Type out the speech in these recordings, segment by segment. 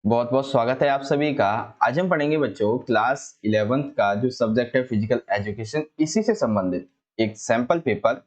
बहुत बहुत स्वागत है आप सभी का। आज हम पढ़ेंगे बच्चों क्लास 11th का जो सब्जेक्ट है फिजिकल एजुकेशन, इसी से संबंधित एक सैंपल पेपर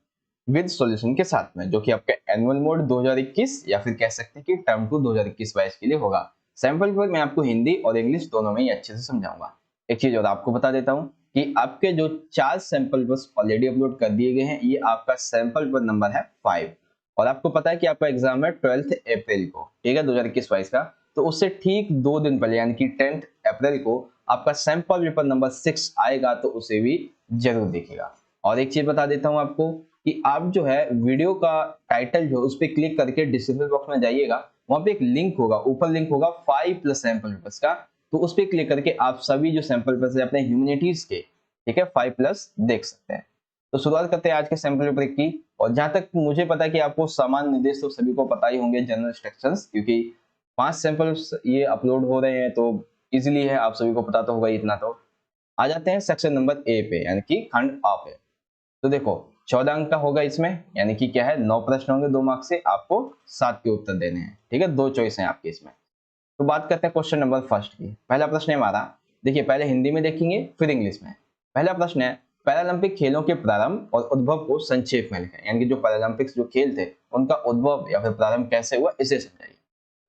विद सॉल्यूशन के साथ में, जो कि आपके एनुअल मोड 2021 या फिर कह सकते हैं कि टर्म 2 2021 बैच के लिए होगा। सैंपल पेपर मैं आपको हिंदी और इंग्लिश दोनों में ही अच्छे से समझाऊंगा। एक चीज और आपको बता देता हूँ कि आपके जो 4 सैंपल पेपर्स ऑलरेडी अपलोड कर दिए गए हैं, ये आपका सैंपल पेपर नंबर है 5 और आपको पता है कि आपका एग्जाम है 12 अप्रैल को, ठीक है, 2021-22 का। तो उससे ठीक 2 दिन पहले यानी कि 10 अप्रैल को आपका सैंपल पेपर नंबर 6 आएगा, तो उसे भी जरूर देखिएगा। और एक चीज बता देता हूं आपको कि आप जो है वीडियो का टाइटल जो उस पर क्लिक करके डिस्क्रिप्शन बॉक्स में जाइएगा, वहां पे एक लिंक होगा, ऊपर लिंक होगा 5+ सैंपल पेपर्स का। तो उस पर क्लिक करके आप सभी जो सैंपल पेपर्स है अपने ह्यूमैनिटीज के, ठीक है, 5+ देख सकते हैं। तो शुरुआत करते हैं आज के सैंपल पेपर की। और जहां तक मुझे पता है कि आपको सामान्य निर्देश तो सभी को पता ही होंगे, जनरल इंस्ट्रक्शंस, क्योंकि 5 सैंपल्स ये अपलोड हो रहे हैं तो इजीली है, आप सभी को पता तो होगा इतना। तो आ जाते हैं सेक्शन नंबर ए पे, यानी कि खंड आ पे। तो देखो 14 अंक का होगा इसमें, यानी कि क्या है, 9 प्रश्न होंगे 2 मार्क्स से, आपको 7 के उत्तर देने हैं, ठीक है, 2 चॉइस हैं आपकी इसमें। तो बात करते हैं क्वेश्चन नंबर फर्स्ट की। पहला प्रश्न है हमारा, देखिए पहले हिंदी में देखेंगे फिर इंग्लिश में। पहला प्रश्न है, पैरालंपिक खेलों के प्रारंभ और उद्भव को संक्षेप में लिखें, यानी कि जो पैरालंपिक्स जो खेल थे उनका उद्भव या फिर प्रारंभ कैसे हुआ, इसे समझाइए।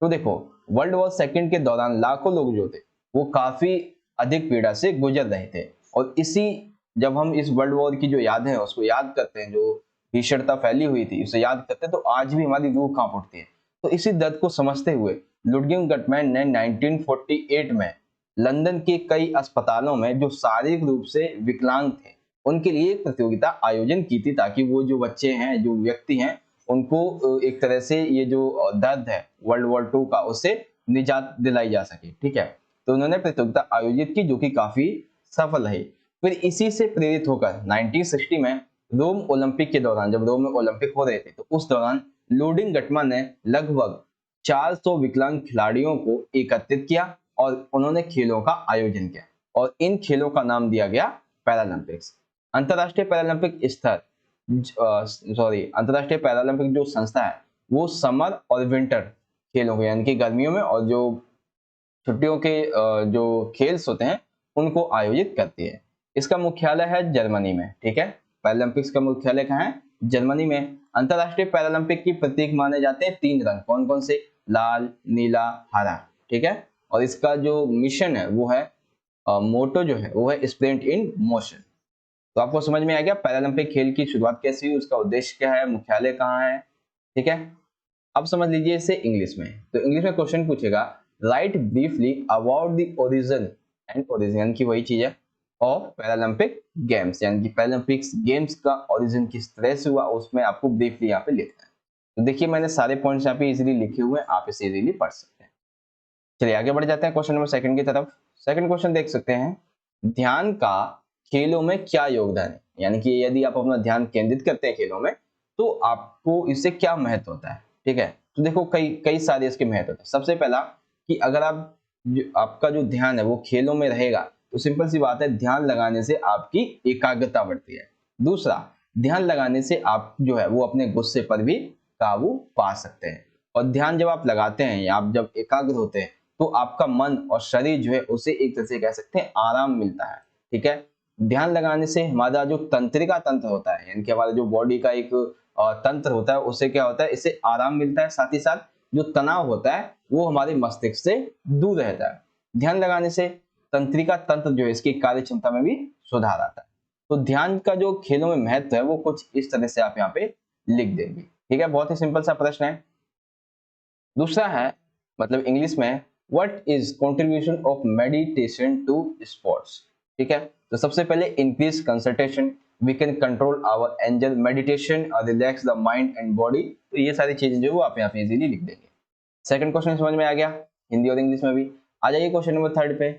तो देखो, वर्ल्ड वॉर सेकंड के दौरान लाखों लोग जो थे वो काफी अधिक पीड़ा से गुजर रहे थे। और इसी, जब हम इस वर्ल्ड वॉर की जो याद है उसको याद करते हैं, जो भीषणता फैली हुई थी उसे याद करते हैं, तो आज भी हमारी रूह कांप उठती है। तो इसी दर्द को समझते हुए लुडगिंग गटमैन ने 1948 में लंदन के कई अस्पतालों में जो शारीरिक रूप से विकलांग थे उनके लिए एक प्रतियोगिता आयोजन की थी, ताकि वो जो बच्चे हैं, जो व्यक्ति हैं, उनको एक तरह से ये जो दर्द है वर्ल्ड वॉर 2 का, उससे निजात दिलाई जा सके, ठीक है। तो उन्होंने प्रतियोगिता आयोजित की जो कि काफी सफल रही। फिर इसी से प्रेरित होकर 1960 में रोम ओलंपिक के दौरान, जब रोम में ओलंपिक हो रहे थे, तो उस दौरान लोडिंग गटमा ने लगभग 400 विकलांग खिलाड़ियों को एकत्रित किया और उन्होंने खेलों का आयोजन किया और इन खेलों का नाम दिया गया पैरालंपिक्स। अंतरराष्ट्रीय पैरालंपिक स्तर, अंतरराष्ट्रीय पैरालंपिक जो संस्था है वो समर और विंटर खेलों को, यानी कि गर्मियों में और जो छुट्टियों के जो खेल्स होते हैं उनको आयोजित करती है। इसका मुख्यालय है जर्मनी में, ठीक है। पैरालंपिक्स का मुख्यालय कहाँ है? जर्मनी में। अंतरराष्ट्रीय पैरालंपिक की प्रतीक माने जाते हैं 3 रंग, कौन कौन से? लाल, नीला, हरा, ठीक है। और इसका जो मिशन है वो है, मोटो जो है वो है स्प्रिंट इन मोशन। तो आपको समझ में आ गया पैरालंपिक खेल की शुरुआत कैसे हुई, उसका उद्देश्य क्या है, मुख्यालय कहाँ है, ठीक है। अब समझ लीजिए इसे इंग्लिश में। तो इंग्लिश में क्वेश्चन पूछेगा, right briefly about the origin and origin, यानी कि वही चीज है, ऑफ पैरालंपिक गेम्स, यानी कि पैरालंपिक्स गेम्स का ओरिजिन किस तरह से हुआ, उसमें आपको ब्रीफली यहाँ पे लिखना है। तो देखिए मैंने सारे पॉइंट्स यहाँ पे इजीली लिखे हुए हैं, आप इसे इजीली पढ़ सकते हैं। चलिए आगे बढ़ जाते हैं क्वेश्चन नंबर सेकंड की तरफ। सेकंड क्वेश्चन देख सकते हैं, ध्यान का खेलों में क्या योगदान है, यानी कि यदि आप अपना ध्यान केंद्रित करते हैं खेलों में तो आपको इससे क्या महत्व होता है, ठीक है। तो देखो कई कई सारे इसके महत्व होते हैं। सबसे पहला कि अगर आपका जो ध्यान है वो खेलों में रहेगा तो सिंपल सी बात है, ध्यान लगाने से आपकी एकाग्रता बढ़ती है। दूसरा, ध्यान लगाने से आप जो है वो अपने गुस्से पर भी काबू पा सकते हैं। और ध्यान जब आप लगाते हैं या आप जब एकाग्र होते हैं तो आपका मन और शरीर जो है उसे एक तरह से कह सकते हैं आराम मिलता है, ठीक है। ध्यान लगाने से हमारा जो तंत्रिका तंत्र होता है, यानी कि हमारा जो बॉडी का एक तंत्र होता है, उसे क्या होता है, इससे आराम मिलता है। साथ ही साथ जो तनाव होता है वो हमारे मस्तिष्क से दूर रहता है। ध्यान लगाने से तंत्रिका तंत्र जो है इसकी कार्य क्षमता में भी सुधार आता है। तो ध्यान का जो खेलों में महत्व है वो कुछ इस तरह से आप यहाँ पे लिख देंगे, ठीक है। बहुत ही सिंपल सा प्रश्न है। दूसरा है, मतलब इंग्लिश में, what is contribution of meditation to sports, ठीक है। तो सबसे पहले increase concentration, we can control our anger, meditation relax the mind and body. तो ये सारी चीजें जो वो आप यहाँ पे इजीली लिख देंगे। सेकंड क्वेश्चन समझ में आ गया, हिंदी और इंग्लिश में भी। आ जाइए क्वेश्चन नंबर थर्ड पे।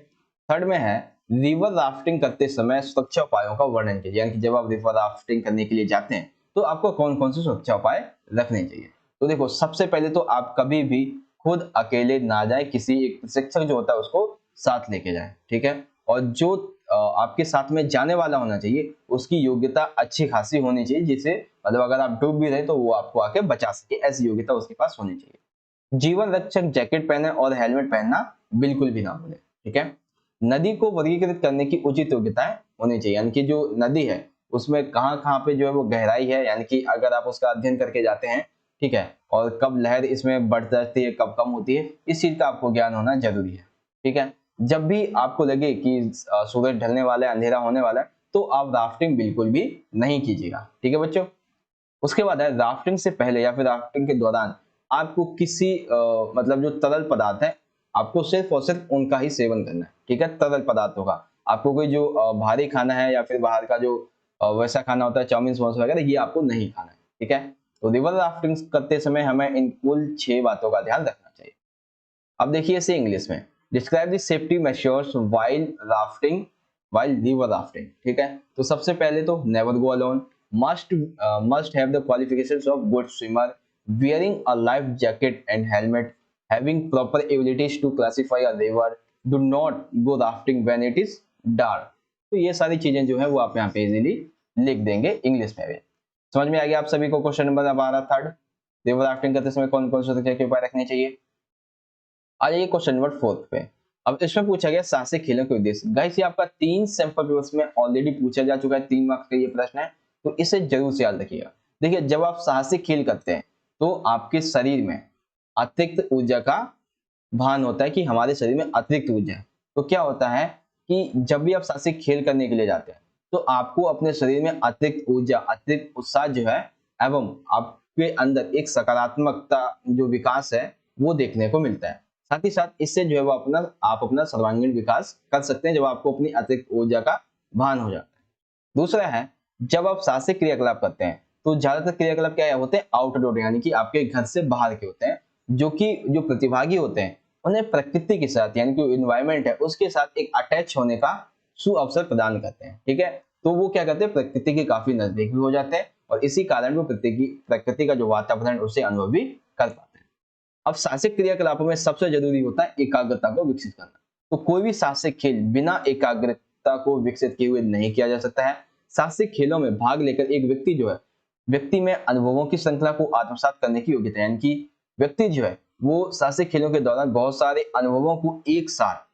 थर्ड में है, रिवर राफ्टिंग करते समय सुरक्षा उपायों का वर्णन कीजिए, यानी कि जब आप रिवर राफ्टिंग करने के लिए जाते हैं तो आपको कौन कौन से सुरक्षा उपाय रखने चाहिए। तो देखो सबसे पहले तो आप कभी भी खुद अकेले ना जाए, किसी एक प्रशिक्षक जो होता है उसको साथ लेके जाए, ठीक है। और जो आपके साथ में जाने वाला होना चाहिए उसकी योग्यता अच्छी खासी होनी चाहिए, जिससे मतलब अगर आप डूब भी रहे तो वो आपको आके बचा सके, ऐसी योग्यता उसके पास होनी चाहिए। जीवन रक्षक जैकेट पहने और हेलमेट पहनना बिल्कुल भी ना भूलें। ठीक है। नदी को वर्गीकृत करने की उचित योग्यताएं होनी चाहिए, यानी कि जो नदी है उसमें कहाँ कहाँ पे जो है वो गहराई है, यानी कि अगर आप उसका अध्ययन करके जाते हैं, ठीक है, और कब लहर इसमें बढ़ जाती है कब कम होती है, इस चीज का आपको ज्ञान होना जरूरी है। ठीक है। जब भी आपको लगे कि सूरज ढलने वाला है, अंधेरा होने वाला है, तो आप राफ्टिंग बिल्कुल भी नहीं कीजिएगा। ठीक है बच्चों। उसके बाद है राफ्टिंग से पहले या फिर राफ्टिंग के दौरान आपको किसी मतलब जो तरल पदार्थ है, आपको सिर्फ और सिर्फ उनका ही सेवन करना है। ठीक है, तरल पदार्थों का। आपको कोई जो भारी खाना है या फिर बाहर का जो वैसा खाना होता है, चाउमीन समोसा वगैरह, ये आपको नहीं खाना है। ठीक है। तो रिवर राफ्टिंग करते समय हमें इन कुल 6 बातों का ध्यान रखना चाहिए। अब देखिए इसे इंग्लिश में, describe the safety measures while river rafting. ठीक है। तो सबसे पहले तो never go alone, must have the qualifications of good swimmer, wearing a life jacket and helmet, having proper abilities to classify a river, do not go rafting when it is dark। तो ये सारी चीजें जो है वो आप यहाँ पे इजीली लिख देंगे इंग्लिश में भी। समझ में आ गया आप सभी को। क्वेश्चन नंबर अब आ रहा थर्ड, रिवर राफ्टिंग करते समय कौन कौन से सुरक्षा के उपाय रखने चाहिए। आ जाइए क्वेश्चन नंबर 4 पे। अब इसमें पूछा गया साहसिक खेलों के उद्देश्य। गाइस ये आपका 3 सैंपल पेपर्स में ऑलरेडी पूछा जा चुका है, 3 मार्क्स का ये प्रश्न है, तो इसे जरूर से याद रखिएगा। देखिए जब आप साहसिक खेल करते हैं तो आपके शरीर में अतिरिक्त ऊर्जा का भान होता है कि हमारे शरीर में अतिरिक्त ऊर्जा है। तो क्या होता है कि जब भी आप साहसिक खेल करने के लिए जाते हैं तो आपको अपने शरीर में अतिरिक्त ऊर्जा, अतिरिक्त उत्साह जो है, एवं आपके अंदर एक सकारात्मकता जो विकास है वो देखने को मिलता है। साथ ही साथ इससे जो है वो आप अपना सर्वांगीण विकास कर सकते हैं जब आपको अपनी अतिरिक्त ऊर्जा का भान हो जाता है। दूसरा है, जब आप साहसिक क्रियाकलाप करते हैं तो ज्यादातर क्रियाकलाप क्या होते हैं, आउटडोर, यानी कि आपके घर से बाहर के होते हैं, जो कि जो प्रतिभागी होते हैं उन्हें प्रकृति के साथ, यानी कि इन्वायरमेंट है उसके साथ एक अटैच होने का सुअवसर प्रदान करते हैं। ठीक है। तो वो क्या करते हैं, प्रकृति के काफी नजदीक भी हो जाते हैं और इसी कारण वो प्रकृति का जो वातावरण उसे अनुभव भी कर पाते हैं। अब साहसिक क्रियाकलापों में सबसे जरूरी होता है एकाग्रता को विकसित करना। तो कोई भी साहसिक खेल बिना एकाग्रता को विकसित किए हुए नहीं किया जा सकता है। साहसिक खेलों में भाग लेकर एक व्यक्ति जो है, व्यक्ति में अनुभवों की श्रृंखला को आत्मसात करने की योग्यता है, यानी कि व्यक्ति जो है वो साहसिक खेलों के दौरान बहुत सारे अनुभवों को एक साथ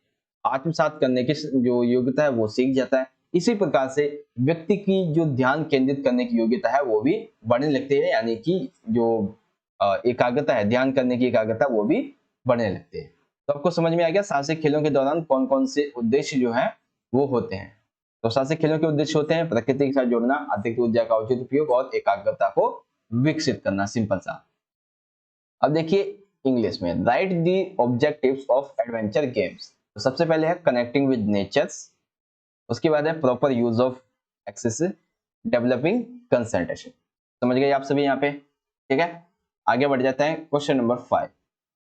आत्मसात करने की जो योग्यता है वो सीख जाता है। इसी प्रकार से व्यक्ति की जो ध्यान केंद्रित करने की योग्यता है वो भी बढ़ने लगती है, यानी कि जो एकाग्रता है, ध्यान करने की एकाग्रता, वो भी बढ़ने लगती है। तो आपको समझ में आ गया साहसिक खेलों के दौरान कौन कौन से उद्देश्य जो है वो होते हैं। तो साहसिक खेलों के उद्देश्य होते हैं प्रकृति के साथ जुड़ना, अतिरिक्त ऊर्जा का उचित उपयोग और एकाग्रता को विकसित करना, सिंपल सा। अब देखिए इंग्लिश में, right the objectives of adventure games. तो सबसे पहले है कनेक्टिंग विद नेचर्स, उसके बाद है proper use of access, developing concentration. समझ गए आप सभी यहाँ पे। ठीक है। आगे बढ़ जाते हैं क्वेश्चन नंबर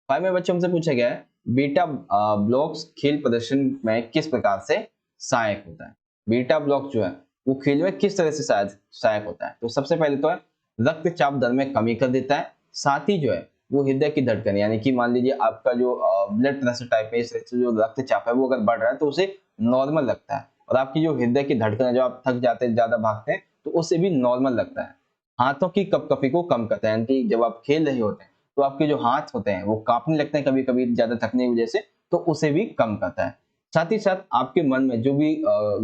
5 में बच्चों हमसे पूछा गया है बीटा ब्लॉक्स खेल प्रदर्शन में किस प्रकार से सहायक होता है। बीटा ब्लॉक जो है वो खेल में किस तरह से सहायक होता है। तो सबसे पहले तो है रक्तचाप दर में कमी कर देता है, साथ ही जो है वो हृदय की धड़कन, यानी कि मान लीजिए आपका जो ब्लड प्रेशर टाइप है, इस तरह से जो रक्तचाप है वो अगर बढ़ रहा है तो उसे नॉर्मल लगता है, और आपकी जो हृदय की धड़कन है, जो आप थक जाते हैं, ज्यादा भागते हैं, तो उससे भी नॉर्मल लगता है। हाथों की कपकपी को कम करता है, यानी कि जब आप खेल रहे होते हैं तो आपके जो हाथ होते हैं वो कांपने लगते हैं कभी कभी ज्यादा थकने की वजह से, तो उसे भी कम करता है। साथ ही साथ आपके मन में जो भी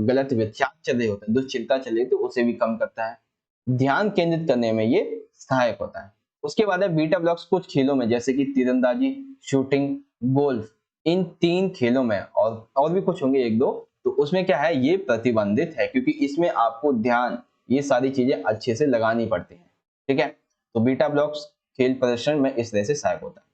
गलत विचार चल रहे होते हैं, दुश्चिंता चल रही है, तो उसे भी कम करता है। ध्यान केंद्रित करने में ये सहायक होता है। उसके बाद है बीटा ब्लॉक्स कुछ खेलों में, जैसे कि तीरंदाजी, शूटिंग, गोल्फ, इन 3 खेलों में, और भी कुछ होंगे एक दो, तो उसमें क्या है, ये प्रतिबंधित है क्योंकि इसमें आपको ध्यान, ये सारी चीजें अच्छे से लगानी पड़ती हैं। ठीक है। तो बीटा ब्लॉक्स खेल प्रदर्शन में इस तरह से सहायक होता है।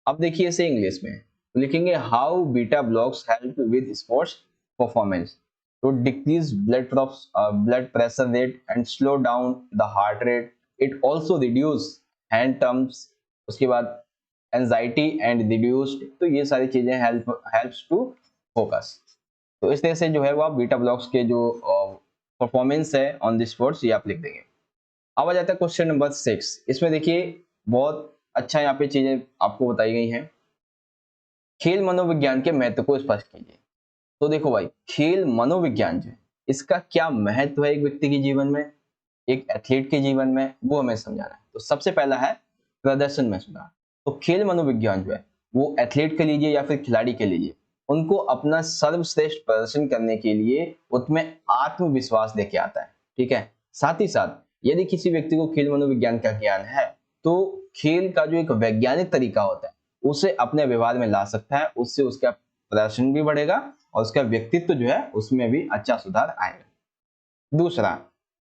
अब देखिए इसे इंग्लिश में, तो लिखेंगे how beta blockers help with sports performance, तो decrease blood pressure rate and slow down the heart rate, it also reduce hand tremors, उसके बाद एंजाइटी एंड रिड्यूस्ड, तो ये सारी चीजें हेल्प्स टू फोकस। तो इस तरह से जो है वो आप बीटा ब्लॉक्स के जो परफॉर्मेंस है ऑन द स्पोर्ट्स ये आप लिख देंगे। अब आ जाता है क्वेश्चन नंबर 6। इसमें देखिए बहुत अच्छा यहाँ पे चीजें आपको बताई गई हैं। खेल मनोविज्ञान के महत्व को स्पष्ट कीजिए। तो देखो भाई, खेल मनोविज्ञान जो है इसका क्या महत्व है एक व्यक्ति के जीवन में, एक एथलीट के जीवन में, वो हमें समझाना है। तो सबसे पहला है प्रदर्शन में सुधार। तो खेल मनोविज्ञान जो है वो एथलीट के लिए या फिर खिलाड़ी के लिए उनको अपना सर्वश्रेष्ठ प्रदर्शन करने के लिए उसमें आत्मविश्वास लेके आता है। ठीक है, साथ ही साथ यदि किसी व्यक्ति को खेल मनोविज्ञान का ज्ञान है तो खेल का जो एक वैज्ञानिक तरीका होता है उसे अपने व्यवहार में ला सकता है, उससे उसका प्रदर्शन भी बढ़ेगा और उसका व्यक्तित्व जो है उसमें भी अच्छा सुधार आएगा। दूसरा,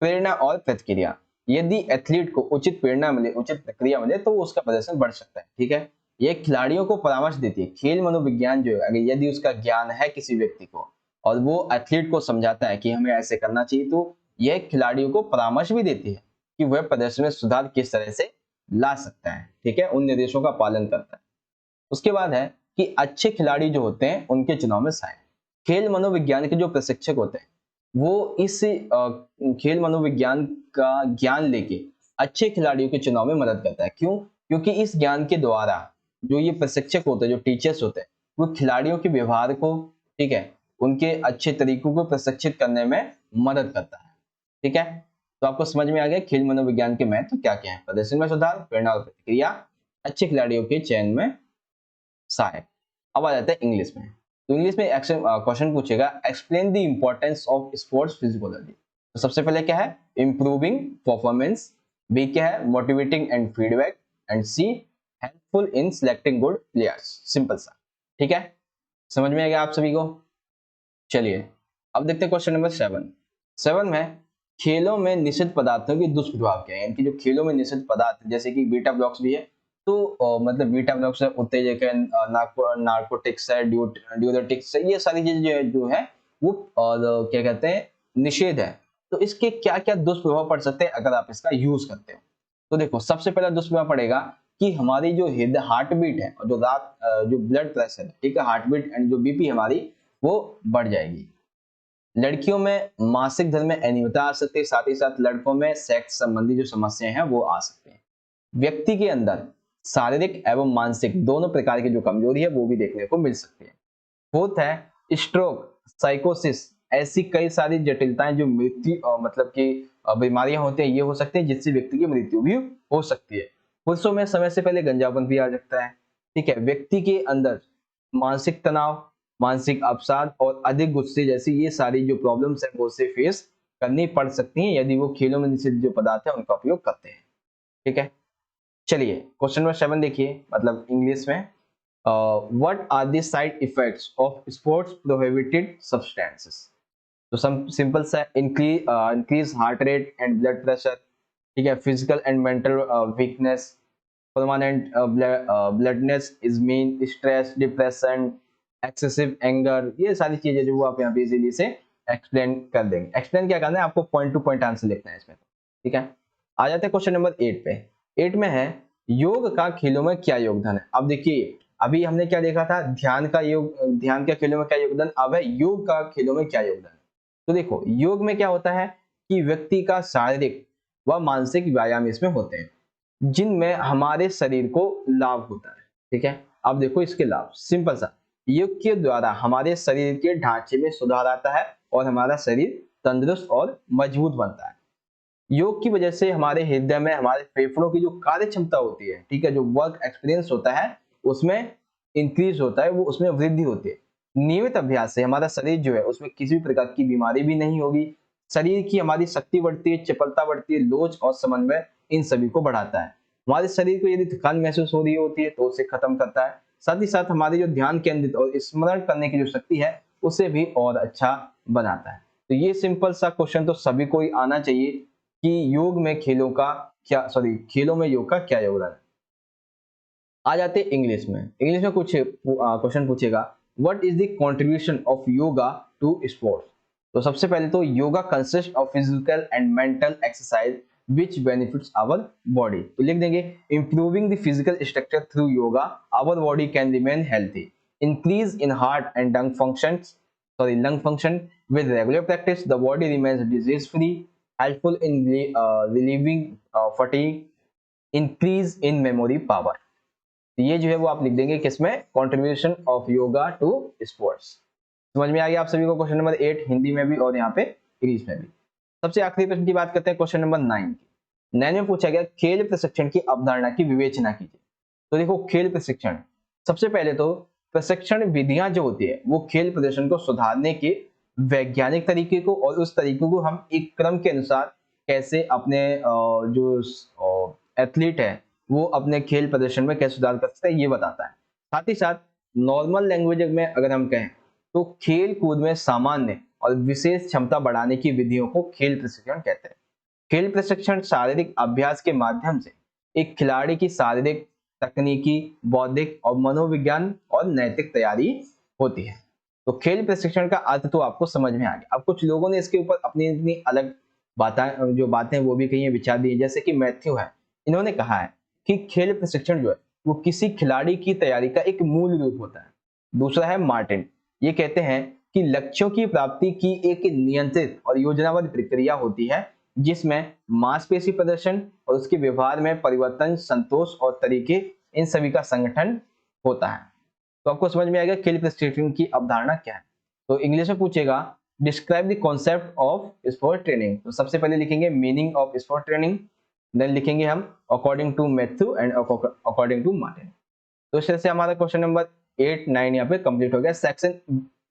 प्रेरणा और प्रतिक्रिया। यदि एथलीट को उचित प्रेरणा मिले, उचित प्रक्रिया मिले तो उसका प्रदर्शन बढ़ सकता है। ठीक है, ये खिलाड़ियों को परामर्श देती है। खेल मनोविज्ञान जो है, अगर यदि उसका ज्ञान है किसी व्यक्ति को और वो एथलीट को समझाता है कि हमें ऐसे करना चाहिए, तो यह खिलाड़ियों को परामर्श भी देती है कि वह प्रदर्शन में सुधार किस तरह से ला सकता है। ठीक है, उन निर्देशों का पालन करता है। उसके बाद है कि अच्छे खिलाड़ी जो होते हैं उनके चुनाव में सहायक। खेल मनोविज्ञान के जो प्रशिक्षक होते हैं वो इस खेल मनोविज्ञान का ज्ञान लेके अच्छे खिलाड़ियों के चुनाव में मदद करता है। क्यों? क्योंकि इस ज्ञान के द्वारा जो ये प्रशिक्षक होते हैं, जो टीचर्स होते हैं, वो खिलाड़ियों के व्यवहार को, ठीक है, उनके अच्छे तरीकों को प्रशिक्षित करने में मदद करता है। ठीक है, तो आपको समझ में आ गया खेल मनोविज्ञान के महत्व क्या क्या है। प्रदर्शन में सुधार, प्रेरणा और प्रतिक्रिया, अच्छे खिलाड़ियों के चयन में सहायक। अब आ जाता है इंग्लिश में। तो इंग्लिश में क्वेश्चन पूछेगा, explain the importance of sports psychology. तो सबसे पहले क्या है? Improving performance. बी क्या है? Motivating and feedback. And C, helpful in selecting good players. Simple सा। ठीक है, समझ में आ गया आप सभी को? चलिए अब देखते हैं क्वेश्चन नंबर 7 में खेलों में निषिद्ध पदार्थों के दुष्प्रभाव क्या है। यानी कि जो खेलों में निषिद्ध पदार्थ जैसे कि बीटा ब्लॉक्स भी है, तो मतलब बीटा ब्लॉक्स है, उत्तेजक है, नार्कोटिक्स है, ड्यूरेटिक्स है, ये सारी चीजें जो है वो और क्या कहते हैं, निषेध है। तो इसके क्या क्या दुष्प्रभाव पड़ सकते हैं अगर आप इसका यूज करते हो? तो देखो, सबसे पहला दुष्प्रभाव पड़ेगा कि हमारी जो हार्ट बीट है और जो ब्लड प्रेशर है, ठीक है, हार्ट बीट एंड जो बीपी हमारी वो बढ़ जाएगी। लड़कियों में मासिक धर्म में अनियमितता आ सकती है, साथ ही साथ लड़कों में सेक्स संबंधी जो समस्याएं हैं वो आ सकती हैं। व्यक्ति के अंदर शारीरिक एवं मानसिक दोनों प्रकार की जो कमजोरी है वो भी देखने को मिल सकती है। फोर्थ है स्ट्रोक, साइकोसिस, ऐसी कई सारी जटिलताएं जो मृत्यु मतलब कि बीमारियां होती हैं, ये हो सकती है जिससे व्यक्ति की मृत्यु भी हो सकती है। पुरुषों में समय से पहले गंजापन भी आ सकता है। ठीक है, व्यक्ति के अंदर मानसिक तनाव, मानसिक अवसाद और अधिक गुस्से जैसी ये सारी जो प्रॉब्लम्स है वो उसे फेस करनी पड़ सकती हैं यदि वो खेलों में निषिद्ध जो पदार्थ है उनका उपयोग करते हैं। ठीक है, चलिए क्वेश्चन नंबर 7 देखिए, मतलब इंग्लिश में, what are the side effects of sports prohibited substances. तो सम सिंपल सा, increase heart rate and blood pressure. ठीक है, physical and mental weakness, permanent blindness is mean, stress, depression, excessive anger, ये सारी चीजें जो वो आप यहाँ पे इजीली से एक्सप्लेन कर देंगे। एक्सप्लेन क्या करना है आपको, पॉइंट टू पॉइंट आंसर लिखना है इसमें। ठीक है, आ जाते हैं क्वेश्चन नंबर 8 पे। 8 में है योग का खेलों में क्या योगदान है। अब देखिए, अभी हमने क्या देखा था, ध्यान का खेलों में क्या योगदान, अब है योग का खेलों में क्या योगदान है। तो देखो, योग में क्या होता है कि व्यक्ति का शारीरिक व मानसिक व्यायाम इसमें होते हैं जिनमें हमारे शरीर को लाभ होता है। ठीक है, अब देखो इसके लाभ, सिंपल सा, योग के द्वारा हमारे शरीर के ढांचे में सुधार आता है और हमारा शरीर तंदुरुस्त और मजबूत बनता है। योग की वजह से हमारे हृदय में, हमारे फेफड़ों की जो कार्य क्षमता होती है, ठीक है, जो वर्क एक्सपीरियंस होता है उसमें इंक्रीज होता है, वो उसमें वृद्धि होती है। नियमित अभ्यास से हमारा शरीर जो है उसमें किसी भी प्रकार की बीमारी भी नहीं होगी। शरीर की हमारी शक्ति बढ़ती है, चपलता बढ़ती है, लोच और समन्वय इन सभी को बढ़ाता है। हमारे शरीर को यदि थकान महसूस हो रही होती है तो उसे खत्म करता है। साथ ही साथ हमारी जो ध्यान केंद्रित और स्मरण करने की जो शक्ति है उसे भी और अच्छा बनाता है। तो ये सिंपल सा क्वेश्चन तो सभी को ही आना चाहिए कि खेलों में योग का क्या योगदान है। आ जाते इंग्लिश में। इंग्लिश में कुछ क्वेश्चन पूछेगा, what is the contribution of yoga to sports. तो सबसे पहले तो yoga consist of physical and mental exercise which benefits our body। तो लिख देंगे, improving the physical structure through yoga our body can remain healthy, increase in heart and lung function with regular practice the body remains disease free, helpful in relieving fatigue, increase in memory power। ये जो है वो आप लिख देंगे किसमें, contribution of yoga to sports. समझ में आ गया आप सभी को क्वेश्चन नंबर 8 हिंदी में भी और यहाँ पे इंग्लिश में भी। सबसे आखिरी प्रश्न की बात करते हैं, क्वेश्चन नंबर 9 की। 9 में पूछा गया, खेल प्रशिक्षण की अवधारणा की विवेचना कीजिए। तो देखो खेल प्रशिक्षण, सबसे पहले तो प्रशिक्षण विधियां जो होती है वो खेल प्रदर्शन को सुधारने के वैज्ञानिक तरीके को और उस तरीके को हम एक क्रम के अनुसार कैसे अपने जो एथलीट है वो अपने खेल प्रदर्शन में कैसे सुधार कर सकते हैं ये बताता है। साथ ही साथ नॉर्मल लैंग्वेज में अगर हम कहें तो खेल कूद में सामान्य और विशेष क्षमता बढ़ाने की विधियों को खेल प्रशिक्षण कहते हैं। खेल प्रशिक्षण शारीरिक अभ्यास के माध्यम से एक खिलाड़ी की शारीरिक, तकनीकी, बौद्धिक और मनोविज्ञान और नैतिक तैयारी होती है। तो खेल प्रशिक्षण का अर्थ तो आपको समझ में आ गया। अब कुछ लोगों ने इसके ऊपर अपनी अपनी अलग बातें वो भी कही है, विचार दिए, जैसे कि मैथ्यू है, इन्होंने कहा है कि खेल प्रशिक्षण जो है वो किसी खिलाड़ी की तैयारी का एक मूल रूप होता है। दूसरा है मार्टिन, ये कहते हैं कि लक्ष्यों की प्राप्ति की एक नियंत्रित और योजनाबद्ध प्रक्रिया होती है जिसमें मांसपेशी प्रदर्शन और उसके व्यवहार में परिवर्तन, संतोष और तरीके, इन सभी का संगठन होता है। तो आपको समझ में आएगा खेल प्रशिक्षण की अवधारणा क्या है। तो इंग्लिश में पूछेगा describe the concept of sport training, तो सबसे पहले लिखेंगे meaning of sport training, then लिखेंगे हम according to Matthew and according to Martin. तो इस तरह से हमारा क्वेश्चन नंबर 8, 9 यहाँ पे कंप्लीट हो गया। सेक्शन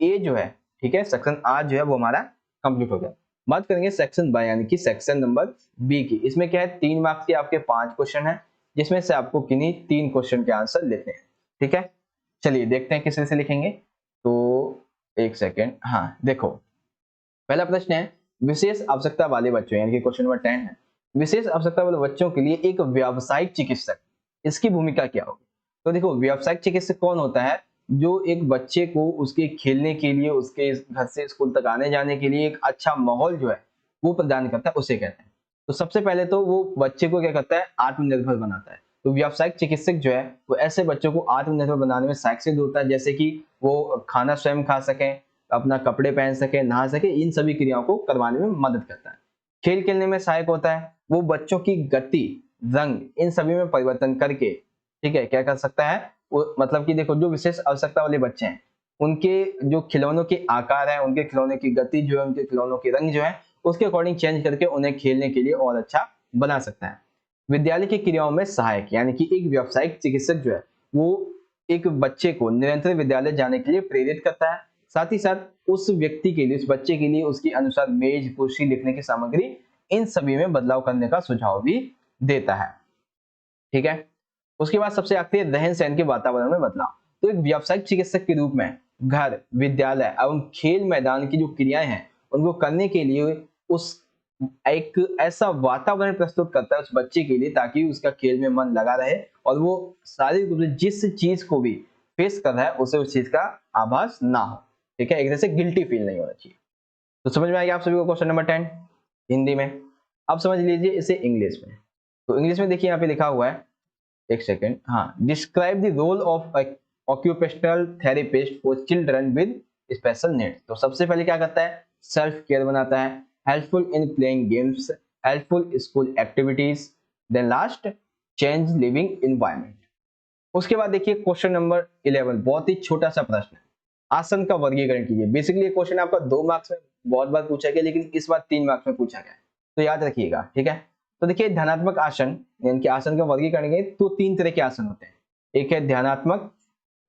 ए जो है, ठीक है, सेक्शन आर जो है वो हमारा कंप्लीट हो गया। बात करेंगे सेक्शन बी यानी कि सेक्शन नंबर बी की। इसमें क्या है, 3 मार्क्स के आपके 5 क्वेश्चन है जिसमें से आपको किन्हीं 3 क्वेश्चन के आंसर लेते हैं। ठीक है, चलिए देखते हैं किस तरह से लिखेंगे। तो एक सेकेंड, हाँ देखो, पहला प्रश्न है विशेष आवश्यकता वाले बच्चों यानी कि क्वेश्चन नंबर 10 है, विशेष आवश्यकता वाले बच्चों के लिए एक व्यावसायिक चिकित्सक, इसकी भूमिका क्या होगी। तो देखो व्यावसायिक चिकित्सक कौन होता है, जो एक बच्चे को उसके खेलने के लिए, उसके घर से स्कूल तक आने जाने के लिए एक अच्छा माहौल जो है वो प्रदान करता है, उसे कहते हैं। तो सबसे पहले तो वो बच्चे को क्या करता है, आत्मनिर्भर बनाता है। तो व्यावसायिक चिकित्सक जो है वो ऐसे बच्चों को आत्मनिर्भर बनाने में सहायक सिद्ध होता है, जैसे कि वो खाना स्वयं खा सके, अपना कपड़े पहन सके, नहा सके, इन सभी क्रियाओं को करवाने में मदद करता है। खेल खेलने में सहायक होता है, वो बच्चों की गति, रंग, इन सभी में परिवर्तन करके, ठीक है, क्या कर सकता है वो, मतलब कि देखो जो विशेष आवश्यकता वाले बच्चे हैं उनके जो खिलौनों के आकार है, उनके खिलौने की गति जो है, उनके खिलौनों के रंग जो है उसके अकॉर्डिंग चेंज करके उन्हें खेलने के लिए और अच्छा बना सकता है। विद्यालय की क्रियाओं में सहायक यानी कि एक व्यावसायिक चिकित्सक जो है वो एक बच्चे को निरंतर विद्यालय जाने के लिए प्रेरित करता है। साथ ही साथ उस व्यक्ति के लिए, उस बच्चे के लिए उसके अनुसार मेज, कुर्सी, लिखने की सामग्री, इन सभी में बदलाव करने का सुझाव भी देता है। ठीक है, उसके बाद सबसे आखिरी है रहन सहन के वातावरण में बदलाव। तो एक व्यावसायिक चिकित्सक के रूप में घर, विद्यालय एवं खेल मैदान की जो क्रियाएं हैं उनको करने के लिए उस एक ऐसा वातावरण प्रस्तुत करता है उस बच्चे के लिए ताकि उसका खेल में मन लगा रहे और वो शारीरिक रूप से जिस चीज को भी फेस कर रहा है उसे उस चीज का आभास ना हो। ठीक है, एक तरह से गिल्टी फील नहीं होना चाहिए। तो समझ में आ गया आप सभी को क्वेश्चन नंबर 10 हिंदी में। अब समझ लीजिए इसे इंग्लिश में। तो इंग्लिश में देखिए यहाँ पे लिखा हुआ है, एक सेकेंड, हाँ, describe the role of occupational therapist for children with special needs. तो सबसे पहले क्या करता है, सेल्फ केयर बनाता है, helpful in playing games, helpful school activities, then last change living environment. उसके बाद देखिए क्वेश्चन नंबर 11, बहुत ही छोटा सा प्रश्न है, आसन का वर्गीकरण कीजिए। बेसिकली ये क्वेश्चन आपका 2 मार्क्स में बहुत बार पूछा गया लेकिन इस बार 3 मार्क्स में पूछा गया है, तो याद रखिएगा। ठीक है, तो देखिए ध्यानात्मक आसन यानी कि आसन का वर्गीकरण करेंगे तो 3 तरह के आसन होते हैं, एक है ध्यानात्मक,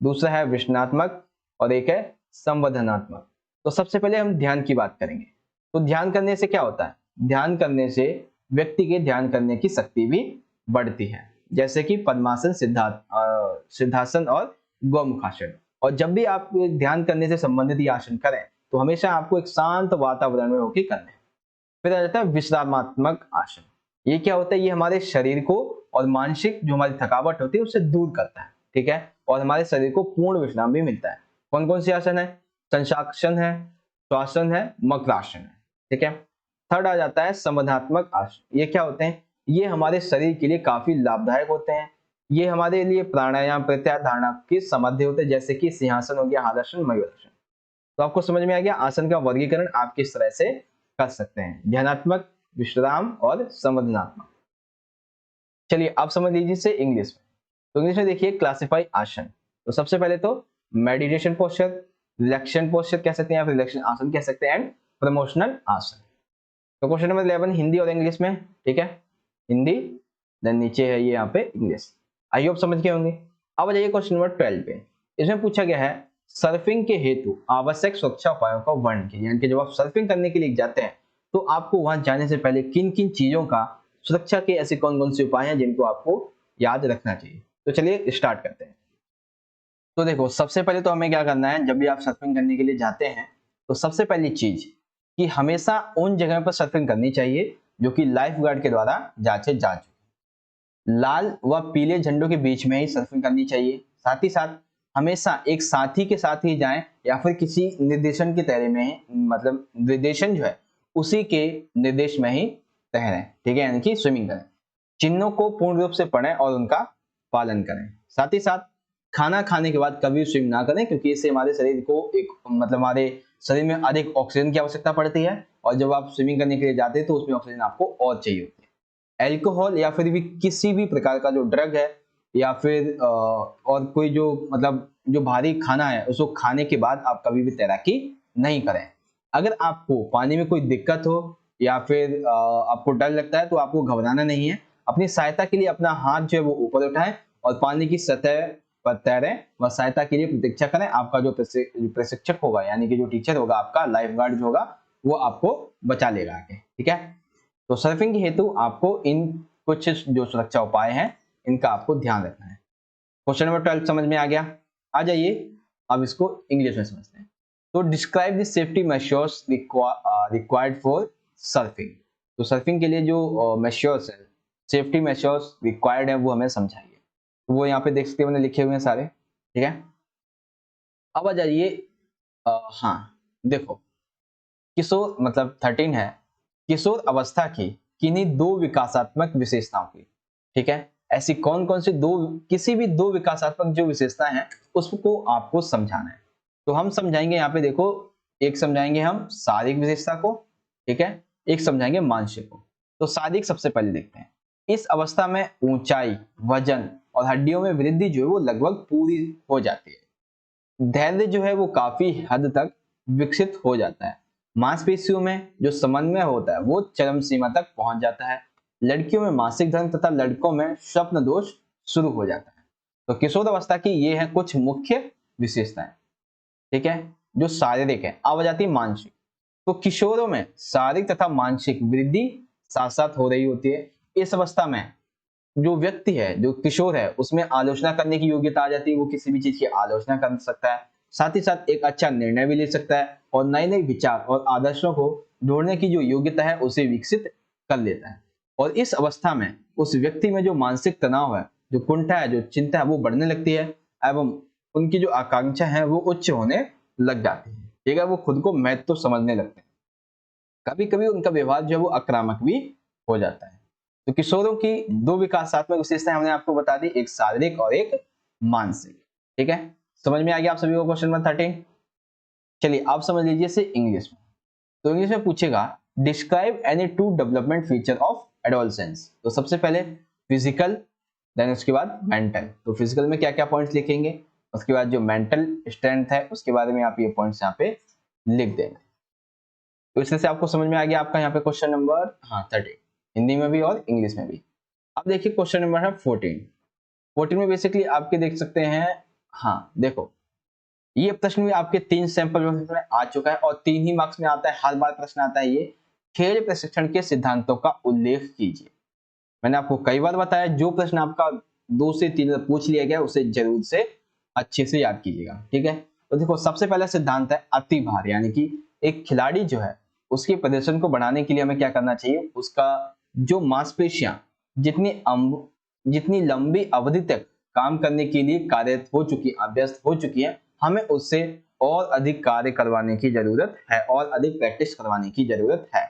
दूसरा है विश्लेषणात्मक और एक है संवर्धनात्मक। तो सबसे पहले हम ध्यान की बात करेंगे। तो ध्यान करने से क्या होता है, ध्यान करने से व्यक्ति के ध्यान करने की शक्ति भी बढ़ती है, जैसे कि पद्मासन, सिद्धासन और गौमुखासन। और जब भी आप ध्यान करने से संबंधित ये आसन करें तो हमेशा आपको एक शांत वातावरण में होकर करना है। फिर आ जाता है विश्रामात्मक आसन। ये क्या होता है, ये हमारे शरीर को और मानसिक जो हमारी थकावट होती है उससे दूर करता है। ठीक है, और हमारे शरीर को पूर्ण विश्राम भी मिलता है। कौन कौन से आसन है, शंशासन है, श्वासन है, मकरासन है। ठीक है, थर्ड आ जाता है संवर्धनात्मक आसन। ये क्या होते हैं, ये हमारे शरीर के लिए काफी लाभदायक होते हैं। ये हमारे लिए प्राणायाम, प्रत्याहार, धारणा के संबंधी होते हैं, जैसे कि सिंहासन हो गया, हालासन, मयूरासन। तो आपको समझ में आ गया आसन का वर्गीकरण आप किस तरह से कर सकते हैं, ध्यानात्मक, विश्राम और संवर्धनात्मक। चलिए आप समझ लीजिए इसे इंग्लिश में। तो इंग्लिश में देखिए क्लासिफाई आसन। तो सबसे पहले तो मेडिटेशन पोस्चर, रिलैक्सेशन पोस्चर कह सकते हैं, या रिलैक्सेशन आसन कह सकते हैं, एंड प्रमोशनल आसन। तो क्वेश्चन नंबर 11 हिंदी और इंग्लिश में। ठीक है, हिंदी, देन नीचे है ये यहाँ पे इंग्लिश। आई होप समझ गए होंगे। अब आ जाइए क्वेश्चन नंबर 12 पे। इसमें पूछा गया है सर्फिंग के हेतु आवश्यक सुरक्षा उपायों का वर्णन कीजिए, यानी कि जब आप सर्फिंग करने के लिए जाते हैं तो आपको वहां जाने से पहले किन किन चीजों का सुरक्षा के ऐसे कौन कौन से उपाय हैं जिनको आपको याद रखना चाहिए। तो चलिए स्टार्ट करते हैं। तो देखो, सबसे पहले तो हमें क्या करना है, जब भी आप सर्फिंग करने के लिए जाते हैं तो सबसे पहली चीज कि हमेशा उन जगह पर सर्फिंग करनी चाहिए जो कि लाइफ गार्ड के द्वारा जांचे जा चुकी। लाल व पीले झंडों के बीच में ही सर्फिंग करनी चाहिए। साथ ही साथ हमेशा एक साथी के साथ ही जाएं या फिर किसी निर्देशन के तैरे में ही, मतलब निर्देशन जो है उसी के निर्देश में ही तैरें, ठीक है, यानी कि स्विमिंग करें। चिन्हों को पूर्ण रूप से पढ़ें और उनका पालन करें। साथ ही साथ खाना खाने के बाद कभी स्विम ना करें, क्योंकि इससे हमारे शरीर को एक मतलब हमारे शरीर में अधिक ऑक्सीजन की आवश्यकता पड़ती है और जब आप स्विमिंग करने के लिए जाते हैं तो उसमें ऑक्सीजन आपको और चाहिए होती है। अल्कोहल या फिर भी किसी भी प्रकार का जो ड्रग है या फिर और कोई जो मतलब जो भारी खाना है उसको खाने के बाद आप कभी भी तैराकी नहीं करें। अगर आपको पानी में कोई दिक्कत हो या फिर आपको डर लगता है तो आपको घबराना नहीं है। अपनी सहायता के लिए अपना हाथ जो है वो ऊपर उठाएं और पानी की सतह पर तैरें व सहायता के लिए प्रतीक्षा करें। आपका जो प्रशिक्षक होगा, यानी कि जो टीचर होगा, आपका लाइफ गार्ड जो होगा, वो आपको बचा लेगा आगे, ठीक है। तो सर्फिंग के हेतु आपको इन कुछ जो सुरक्षा उपाय हैं इनका आपको ध्यान रखना है। क्वेश्चन नंबर 12 समझ में आ गया। आ जाइए अब इसको इंग्लिश में समझते हैं। तो describe the safety measures required for surfing. तो सर्फिंग के लिए जो मेजर्स है, सेफ्टी मेजर्स रिक्वायर्ड है, वो हमें समझाइए। तो वो यहाँ पे देख सकते हैं, मैंने लिखे हुए हैं सारे, ठीक है। अब आ जाइए हाँ देखो, किशोर मतलब 13 है, किशोर अवस्था की किन्हीं दो विकासात्मक विशेषताओं की, ठीक है। ऐसी कौन कौन सी दो, किसी भी दो विकासात्मक जो विशेषताएं हैं उसको आपको समझाना है। तो हम समझाएंगे यहाँ पे देखो, एक समझाएंगे हम शारीरिक विशेषता को, ठीक है, एक समझाएंगे मानसिक को। तो शारीरिक सबसे पहले देखते हैं। इस अवस्था में ऊंचाई, वजन और हड्डियों में वृद्धि जो है वो लगभग पूरी हो जाती है। धैर्य जो है वो काफी हद तक विकसित हो जाता है। मांसपेशियों में जो समन्वय होता है वो चरम सीमा तक पहुंच जाता है। लड़कियों में मासिक धर्म तथा लड़कों में स्वप्न दोष शुरू हो जाता है। तो किशोर अवस्था की ये है कुछ मुख्य विशेषताएं, ठीक है, जो शारीरिक है। अब आ जाती है मानसिक। तो किशोरों में शारीरिक तथा मानसिक वृद्धि साथ साथ हो रही होती है। इस अवस्था में जो व्यक्ति है, जो किशोर है, उसमें आलोचना करने की योग्यता आ जाती है। वो किसी भी चीज की आलोचना कर सकता है, साथ ही साथ एक अच्छा निर्णय भी ले सकता है और नए नए विचार और आदर्शों को जोड़ने की जो योग्यता है उसे विकसित कर लेता है। और इस अवस्था में उस व्यक्ति में जो मानसिक तनाव है, जो कुंठा है, जो चिंता है, वो बढ़ने लगती है एवं उनकी जो आकांक्षा है वो उच्च होने लग जाती है, ठीक है। वो खुद को महत्व तो समझने लगते हैं। कभी कभी उनका व्यवहार जो है वो आक्रामक भी हो जाता है। तो किशोरों की दो विकासात्मक विशेषताएं हमने आपको बता दी, एक शारीरिक और एक मानसिक, ठीक है। समझ में आ गया आप सभी को क्वेश्चन नंबर 13। चलिए आप समझ लीजिए इसे इंग्लिश में। तो इंग्लिश में पूछेगा describe any two development feature of adolescence. तो सबसे पहले फिजिकल, देन उसके बाद मेंटल। तो फिजिकल में क्या क्या पॉइंट्स लिखेंगे, उसके बाद जो मेंटल स्ट्रेंथ है उसके बारे में आप ये पॉइंट्स यहाँ पे लिख देंगे। तो इससे से आपको समझ में आ गया आपका यहाँ पे क्वेश्चन नंबर 13, हिंदी में भी और इंग्लिश में भी। अब देखिए क्वेश्चन नंबर है 14 में बेसिकली आपके देख सकते हैं। हाँ देखो, ये प्रश्न भी आपके 3 सैंपल में आ चुका है और 3 ही मार्क्स में आता है, हर बार प्रश्न आता है ये। खेल प्रशिक्षण के सिद्धांतों का उल्लेख कीजिए। मैंने आपको कई बार बताया, जो प्रश्न आपका 2 से 3 पूछ लिया गया उसे जरूर से अच्छे से याद कीजिएगा, ठीक है। तो देखो सबसे पहला सिद्धांत है अति भार, यानी कि एक खिलाड़ी जो है उसके प्रदर्शन को बढ़ाने के लिए हमें क्या करना चाहिए, उसका जो मांसपेशियां जितनी लंबी अवधि तक काम करने के लिए कार्यरत हो चुकी, अभ्यस्त हो चुकी है, हमें उससे और अधिक कार्य करवाने की जरूरत है और अधिक प्रैक्टिस करवाने की जरूरत है।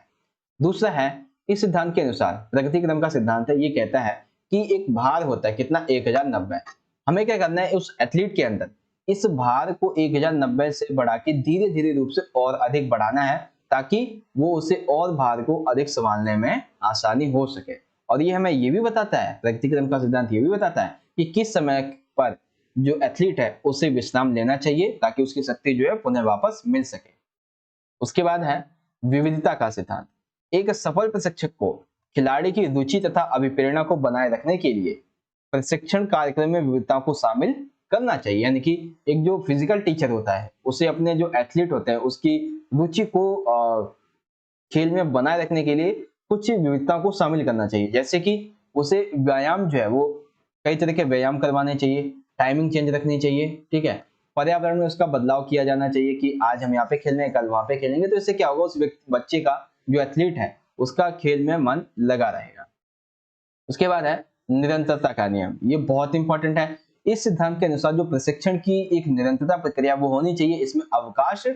दूसरा है, इस सिद्धांत के अनुसार प्रगति क्रम का सिद्धांत है, ये कहता है कि एक भार होता है कितना, 1090। हमें क्या करना है, उस एथलीट के अंदर इस भार को 1090 से बढ़ा के धीरे धीरे रूप से और अधिक बढ़ाना है, ताकि वो उसे और भार को अधिक संभालने में आसानी हो सके। और ये हमें ये भी बताता है, प्रगति क्रम का सिद्धांत ये भी बताता है कि किस समय पर जो एथलीट है उसे विश्राम लेना चाहिए ताकि उसकी शक्ति जो है पुनः वापस मिल सके। उसके बाद है विविधता का सिद्धांत। एक सफल प्रशिक्षक को खिलाड़ी की रुचि तथा अभिप्रेरणा को बनाए रखने के लिए प्रशिक्षण कार्यक्रम में विविधता को शामिल करना चाहिए। यानी कि एक जो फिजिकल टीचर होता है उसे अपने जो एथलीट होते हैं उसकी रुचि को खेल में बनाए रखने के लिए कुछ विविधता को शामिल करना चाहिए। जैसे कि उसे व्यायाम जो है वो कई तरह के व्यायाम करवाने चाहिए, टाइमिंग चेंज रखनी चाहिए, ठीक है। पर्यावरण में उसका बदलाव किया जाना चाहिए कि आज हम यहाँ पे खेल रहे हैं, कल वहां पे खेलेंगे। तो इससे क्या होगा, उस बच्चे का जो एथलीट है उसका खेल में मन लगा रहेगा। उसके बाद है निरंतरता का नियम। ये बहुत इंपॉर्टेंट है। इस सिद्धांत के अनुसार जो प्रशिक्षण की एक निरंतरता प्रक्रिया वो होनी चाहिए, इसमें अवकाश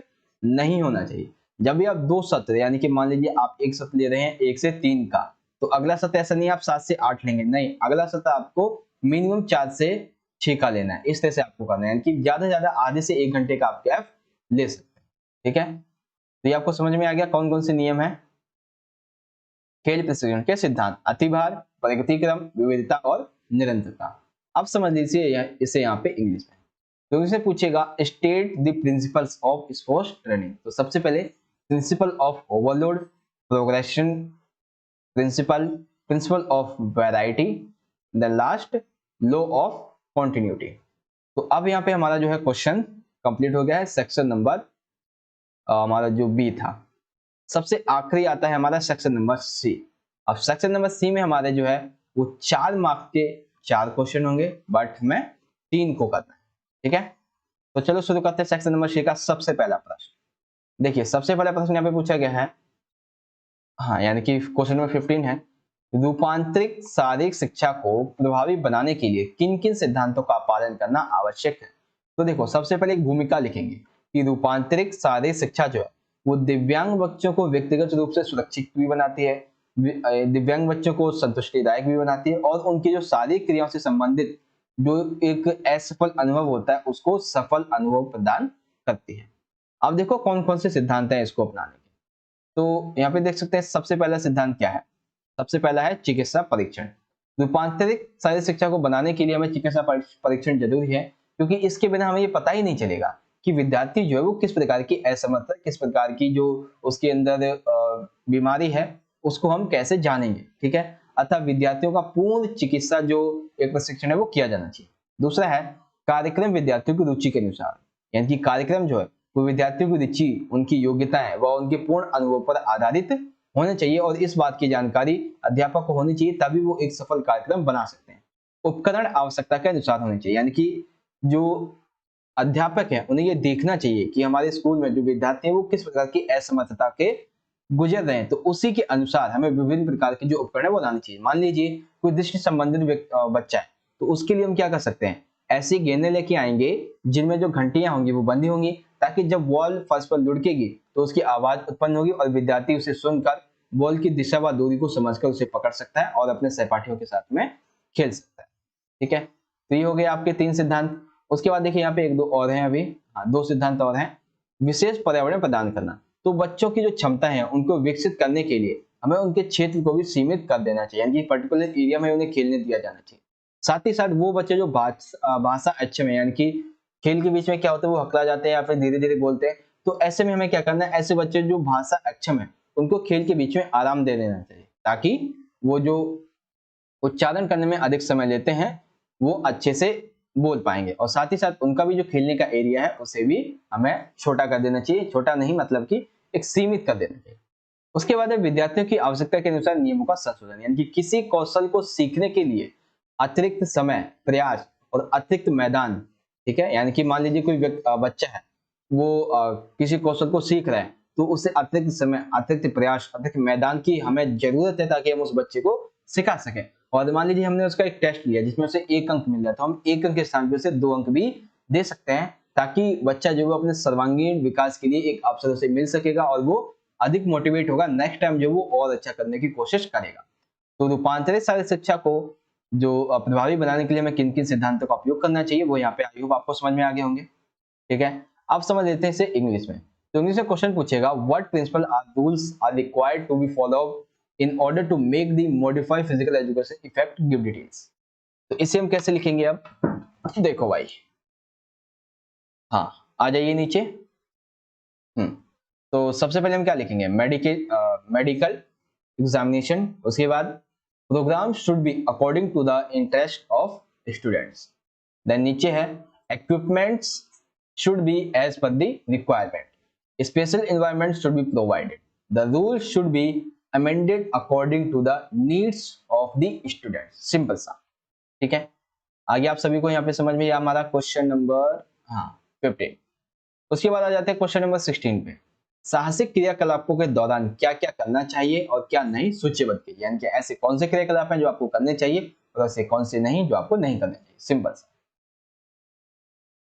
नहीं होना चाहिए। जब भी आप 2 सत्र, यानी कि मान लीजिए आप एक सत्र ले रहे हैं 1 से 3 का, तो अगला सत्र ऐसा नहीं आप 7 से 8 लेंगे, नहीं, अगला सत्र आपको मिनिमम 4 से 6 का लेना है। इस तरह से आपको करना है, यानी कि ज्यादा से ज्यादा आधे से 1 घंटे का आप गैप ले सकते हैं, ठीक है। तो ये आपको समझ में आ गया कौन कौन से नियम है खेल प्रशिक्षण के सिद्धांत: अतिभार, प्रगति क्रम, विविधता और निरंतरता। अब समझ लीजिए इसे यहाँ पे इंग्लिश में। तो इसे पूछेगा state the principles of sports training. तो सबसे पहले principle of overload, progression principle, principle of variety, the last law of continuity. तो अब यहाँ पे हमारा जो है क्वेश्चन कंप्लीट हो गया है। सेक्शन नंबर हमारा जो बी था, सबसे आखिरी आता है हमारा सेक्शन नंबर सी। अब सेक्शन नंबर सी में हमारे जो है वो 4 मार्क्स के 4 क्वेश्चन होंगे, बट हमें 3 को करना है, ठीक है। तो चलो शुरू करते हैं सेक्शन नंबर सी का सबसे पहला प्रश्न। देखिए सबसे पहला प्रश्न यहाँ पे पूछा गया है, हाँ, यानी कि क्वेश्चन नंबर 15 है, रूपांतरित शारीरिक शिक्षा को प्रभावी बनाने के लिए किन किन सिद्धांतों का पालन करना आवश्यक है। तो देखो सबसे पहले एक भूमिका लिखेंगे कि रूपांतरित शारीरिक शिक्षा जो है वो दिव्यांग बच्चों को व्यक्तिगत रूप से सुरक्षित भी बनाती है, दिव्यांग बच्चों को संतुष्टिदायक भी बनाती है, और उनकी जो शारीरिक क्रियाओं से संबंधित जो एक असफल अनुभव होता है उसको सफल अनुभव प्रदान करती है। अब देखो कौन कौन से सिद्धांत हैं इसको अपनाने के। तो यहाँ पे देख सकते हैं सबसे पहला सिद्धांत क्या है, सबसे पहला है चिकित्सा परीक्षण। रूपांतरित शारीरिक शिक्षा को बनाने के लिए हमें चिकित्सा परीक्षण जरूरी है, क्योंकि इसके बिना हमें ये पता ही नहीं चलेगा कि विद्यार्थी जो है वो किस प्रकार की असमर्थता, किस प्रकार की जो उसके अंदर बीमारी है उसको हम कैसे जानेंगे, ठीक है। अतः विद्यार्थियों का पूर्ण चिकित्सा जो एक प्रशिक्षण है वो किया जाना चाहिए। दूसरा है कार्यक्रम विद्यार्थियों की रुचि के अनुसार, यानी कि कार्यक्रम जो है वो विद्यार्थियों की रुचि, उनकी योग्यताएं व उनके पूर्ण अनुभव पर आधारित होने चाहिए, और इस बात की जानकारी अध्यापक को होनी चाहिए, तभी वो एक सफल कार्यक्रम बना सकते हैं। उपकरण आवश्यकता के अनुसार होने चाहिए, यानी कि जो अध्यापक है उन्हें ये देखना चाहिए कि हमारे स्कूल में जो विद्यार्थी हैं वो किस प्रकार की असमर्थता के गुजर रहे हैं, तो उसी के अनुसार हमें विभिन्न प्रकार के जो उपकरण है वो लाने चाहिए। मान लीजिए कोई दृष्टि संबंधित बच्चा है, तो उसके लिए हम क्या कर सकते हैं, ऐसी गेंदें लेके आएंगे जिनमें जो घंटियां होंगी वो बंधी होंगी, ताकि जब बॉल फर्श पर लुढ़केगी तो उसकी आवाज उत्पन्न होगी और विद्यार्थी उसे सुनकर बॉल की दिशा व दूरी को समझकर उसे पकड़ सकता है और अपने सहपाठियों के साथ में खेल सकता है, ठीक है। तो ये हो गए आपके 3 सिद्धांत। उसके बाद देखिए यहाँ पे 1-2 और हैं, अभी 2 सिद्धांत और हैं। विशेष पर्यावरण प्रदान करना, तो बच्चों की जो क्षमता है उनको विकसित करने के लिए हमें उनके क्षेत्र को भी सीमित कर देना चाहिए, यानी कि पर्टिकुलर एरिया में उन्हें खेलने दिया जाना चाहिए। साथ ही साथ वो बच्चे जो भाषा अच्छे में, यानी कि खेल के बीच में क्या होता है वो हकला जाते हैं या फिर धीरे धीरे बोलते हैं, तो ऐसे में हमें क्या करना है, ऐसे बच्चे जो भाषा अक्षम है उनको खेल के बीच में आराम दे देना चाहिए, ताकि वो जो उच्चारण करने में अधिक समय लेते हैं वो अच्छे से बोल पाएंगे। और साथ ही साथ उनका भी जो खेलने का एरिया है उसे भी हमें छोटा कर देना चाहिए, छोटा नहीं मतलब कि एक सीमित कर देना चाहिए। उसके बाद है विद्यार्थियों की आवश्यकता के अनुसार नियमों का संशोधन, यानी कि किसी कौशल को सीखने के लिए अतिरिक्त समय, प्रयास और अतिरिक्त मैदान, ठीक है। यानी कि मान लीजिए कोई बच्चा है वो किसी कौशल को सीख रहा है, तो उसे अतिरिक्त समय, अतिरिक्त प्रयास, अतिरिक्त मैदान की हमें जरूरत है, ताकि हम उस बच्चे को सिखा सकें। और मान लीजिए हमने उसका एक टेस्ट लिया जिसमें उसे 1 अंक मिल जाए, तो हम 1 अंक के स्थान पर उसे 2 अंक भी दे सकते हैं, ताकि बच्चा जो है अपने सर्वांगीण विकास के लिए एक अवसर उसे मिल सकेगा और वो अधिक मोटिवेट होगा, नेक्स्ट टाइम जो वो और अच्छा करने की कोशिश करेगा। तो रूपांतरित शारीरिक शिक्षा को जो प्रभावी बनाने के लिए हमें किन किन सिद्धांतों का उपयोग करना चाहिए वो यहाँ पे आई होप आपको समझ में आ गए होंगे, ठीक है। अब समझ लेते हैं इसे इंग्लिश में। तो इंग्लिश में क्वेश्चन पूछेगा, what principle are rules are required to be followed in order to make the modified physical education effect, give details. तो इसे हम कैसे लिखेंगे, अब देखो भाई, हाँ आ जाइए नीचे। तो सबसे पहले हम क्या लिखेंगे, मेडिकल एग्जामिनेशन। उसके बाद programme should be according to the interest of students. Then नीचे है equipments should be as per the requirement. Special environment should be provided. The rules should be amended according to the needs of the students. Simple सा, ठीक है। आगे आप सभी को यहाँ पे समझ में या हमारा क्वेश्चन नंबर 15। उसके बाद आ जाते हैं क्वेश्चन नंबर 16 पे। साहसिक क्रियाकलापों के दौरान क्या क्या करना चाहिए और क्या नहीं सूचीबद्ध कीजिए, यानी कि ऐसे कौन से क्रियाकलाप हैं जो आपको करने चाहिए और ऐसे कौन से नहीं जो आपको नहीं करने चाहिए। सिंपल सा।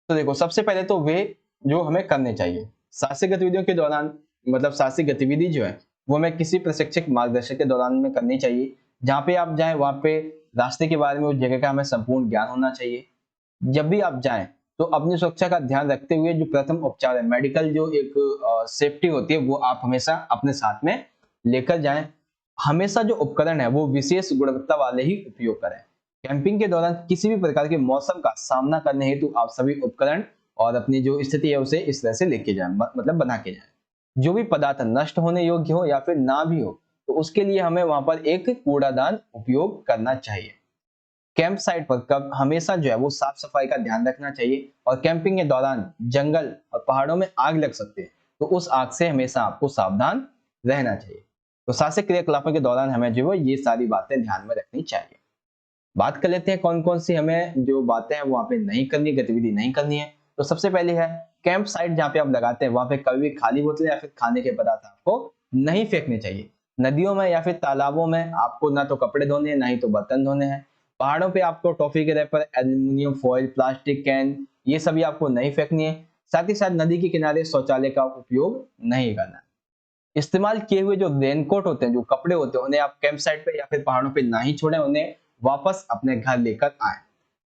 तो देखो सबसे पहले तो वे जो हमें करने चाहिए साहसिक गतिविधियों के दौरान, मतलब साहसिक गतिविधि जो है वो हमें किसी प्रशिक्षक मार्गदर्शक के दौरान में करनी चाहिए। जहाँ पे आप जाएं वहाँ पे रास्ते के बारे में उस जगह का हमें संपूर्ण ज्ञान होना चाहिए। जब भी आप जाएं तो अपनी सुरक्षा का ध्यान रखते हुए जो प्रथम उपचार है, मेडिकल जो एक सेफ्टी होती है वो आप हमेशा अपने साथ में लेकर जाएं। हमेशा जो उपकरण है वो विशेष गुणवत्ता वाले ही उपयोग करें। कैंपिंग के दौरान किसी भी प्रकार के मौसम का सामना करने हेतु आप सभी उपकरण और अपनी जो स्थिति है उसे इस तरह से लेके जाएं, मतलब बना के जाएं। जो भी पदार्थ नष्ट होने योग्य हो या फिर ना भी हो तो उसके लिए हमें वहां पर एक कूड़ादान उपयोग करना चाहिए। कैंप साइट पर कब हमेशा जो है वो साफ सफाई का ध्यान रखना चाहिए। और कैंपिंग के दौरान जंगल और पहाड़ों में आग लग सकती है तो उस आग से हमेशा आपको सावधान रहना चाहिए। तो साहसिक क्रियाकलापों के दौरान हमें जो है ये सारी बातें ध्यान में रखनी चाहिए। बात कर लेते हैं कौन कौन सी हमें जो बातें हैं वहां पे नहीं करनी, गतिविधि नहीं करनी है। तो सबसे पहले है कैंप साइट जहाँ पे आप लगाते हैं वहां पे कभी भी खाली बोतलें या फिर खाने के पदार्थ आपको नहीं फेंकने चाहिए। नदियों में या फिर तालाबों में आपको ना तो कपड़े धोने हैं ना ही तो बर्तन धोने हैं। पहाड़ों पे आपको टॉफी के wrapper, aluminium foil, plastic can ये सभी आपको नहीं फेंकनी है। साथ ही साथ नदी के किनारे शौचालय का उपयोग नहीं करना। इस्तेमाल किए हुए जो रेनकोट होते हैं, जो कपड़े होते हैं, उन्हें आप कैंप साइट पे या फिर पहाड़ों पे ना ही छोड़ें, उन्हें वापस अपने घर लेकर आए।